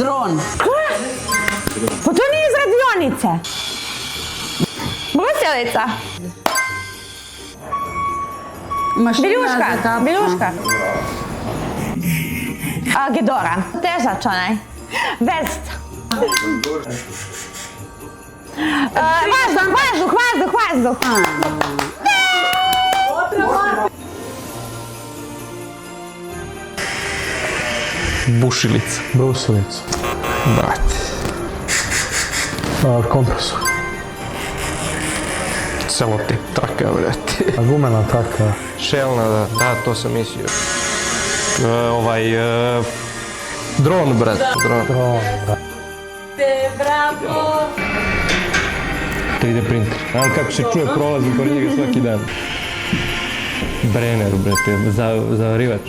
Dron. Pa to nije iz radionice. Brusilica. Biljuška. Biljuška. Gedora. Težač onaj. Vest. Vazduh. Bušilica. Brusilica. Brate. Kompresor. Celotip traka, brate. Gumena traka. Šelna, da, to sam mislio. Dron, brate. Dron. 3D printer. Ali kako se čuje, prolazim pored njega svaki dan. Brenner, brate, zavarivač.